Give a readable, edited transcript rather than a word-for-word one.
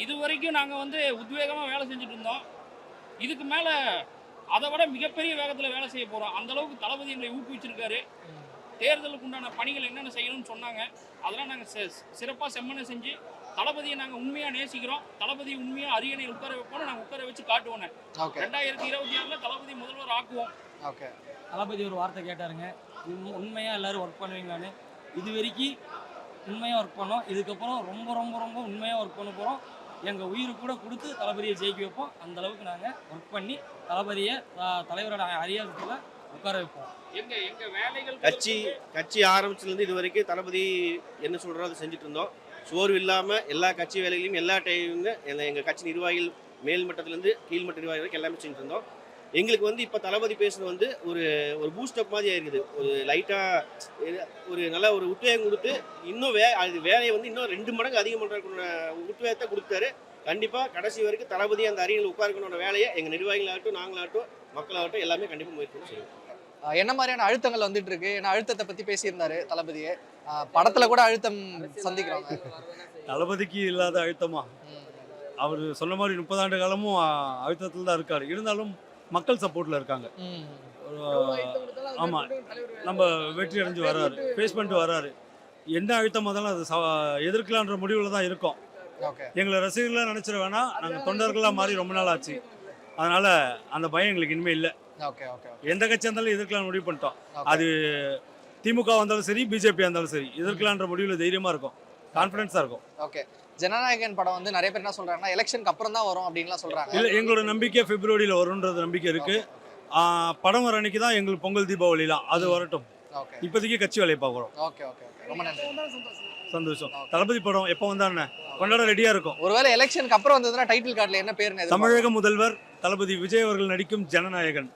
இது வரைக்கும் நாங்கள் வந்து உத்வேகமாக வேலை செஞ்சுட்டு இருந்தோம். இதுக்கு மேலே அதை விட மிகப்பெரிய வேகத்தில் வேலை செய்ய போகிறோம். அந்தளவுக்கு தளபதி எங்களை ஊக்குவிச்சிருக்காரு. தேர்தலுக்கு உண்டான பணிகள் என்னென்ன செய்யணும்னு சொன்னாங்க. அதெல்லாம் நாங்கள் சிறப்பாக செம்மனை செஞ்சு தளபதியை நாங்கள் உண்மையாக நேசிக்கிறோம். தளபதி உண்மையாக அரியணையில் உட்கார வைப்போம். நாங்கள் உட்கார வச்சு காட்டுவோம். 2026 தளபதி முதல்வர் ஆக்குவோம். ஓகே, தளபதி ஒரு வார்த்தை கேட்டாருங்க, உண்மையாக எல்லோரும் ஒர்க் பண்ணுவீங்களான்னு. இது வரைக்கும் உண்மையாக ஒர்க் பண்ணோம். இதுக்கப்புறம் ரொம்ப ரொம்ப ரொம்ப உண்மையாக ஒர்க் பண்ண போகிறோம். எங்கள் உயிரை கூட கொடுத்து தளபதியை ஜெயிக்க வைப்போம். அந்தளவுக்கு நாங்கள் ஒர்க் பண்ணி தளபதியை தலைவரோட அரியாதத்தில் உட்கார வைப்போம். எங்க வேலைகள் கட்சி ஆரம்பிச்சதுலேருந்து இது வரைக்கும் தளபதி என்ன சொல்கிறோம் அதை செஞ்சுட்டு இருந்தோம். சோர்வு இல்லாமல் எல்லா கட்சி வேலைகளையும் எல்லா டைமுங்க எங்கள் கட்சி நிர்வாகிகள் மேல்மட்டத்திலேருந்து கீழ்மட்ட நிர்வாகிகள் வரைக்கும் எல்லாமே செஞ்சுட்டு இருந்தோம். எங்களுக்கு வந்து இப்போ தளபதி பேசுறது வந்து ஒரு பூஸ்டப் மாதிரி ஆயிருக்குது. ஒரு லைட்டாக ஒரு நல்ல ஒரு உத்வேகம் கொடுத்து இன்னும் அது வேலையை வந்து இன்னும் 2 மடங்கு அதிகம் பண்ணுற உத்வேகத்தை கொடுத்தாரு. கண்டிப்பாக கடைசி வரைக்கும் தளபதி அந்த அரியணையில் உட்கார்க்கணுன்ற வேலையை எங்கள் நிர்வாகிகளாகட்டும் நாங்களாகட்டும் மக்களாகட்டும் எல்லாமே கண்டிப்பாக முயற்சி செய்வோம். என்ன மாதிரியான அழுத்தங்கள் வந்துட்டு இருக்கு? ஏன்னா அழுத்தத்தை பத்தி பேசியிருந்தாரு தளபதியே. படத்துல கூட அழுத்தம் சந்திக்கிறாங்க. தளபதிக்கு இல்லாத அழுத்தமா? அவர் சொன்ன மாதிரி 30 ஆண்டு காலமும் அழுத்தத்தில் தான் இருக்காரு. இருந்தாலும் மக்கள் சப்போர்ட்ல இருக்காங்க. ஆமா, நம்ம வெற்றி அடைஞ்சு வர்றாரு, ஃபேஸ் பண்ணிட்டு வர்றாரு. என்ன அழுத்தம் இருந்தாலும் அது எதிர்க்கலான்ற முடிவில் தான் இருக்கோம். எங்களை ரசிகர்களாக நினைச்சிட வேணாம், நாங்கள் தொண்டர்களாக மாறி ரொம்ப நாள் ஆச்சு. அதனால அந்த பயம் எங்களுக்கு இனிமேல் இல்லை. எந்த கட்சியாக இருந்தாலும் எதிர்க்கலாம் முடிவு பண்ணிட்டோம். அது திமுக வந்தாலும் சரி, பிஜேபி இருந்தாலும் சரி, எதிர்க்கலான்ற முடிவில் தைரியமா இருக்கும், கான்ஃபிடன்ஸா இருக்கும். ஓகே, ஜனநாயகன் படம் வந்து நிறைய பேர் என்ன சொல்றாங்கன்னா எலெக்ஷனுக்கு அப்புறம் தான் வரும் அப்படின்லாம் சொல்றாங்க. இல்லை, எங்களோட நம்பிக்கை பிப்ரவரியில் வரும்ன்றது நம்பிக்கை இருக்கு. படம் வர அன்னைக்கு தான் எங்களுக்கு பொங்கல் தீபாவளிலாம், அது வரட்டும். இப்போதைக்கு கட்சி வேலையை பார்க்குறோம். ஓகே ஓகே, ரொம்ப நன்றி. சந்தோஷம். தளபதி படம் எப்போ வந்தானே கொண்டாட ரெடியா இருக்கும். ஒருவேளை எலெக்ஷனுக்கு அப்புறம் வந்ததுன்னா டைட்டில் கார்டுல என்ன பேருன்னு? தமிழக முதல்வர் தளபதி விஜய் அவர்கள் நடிக்கும் ஜனநாயகன்.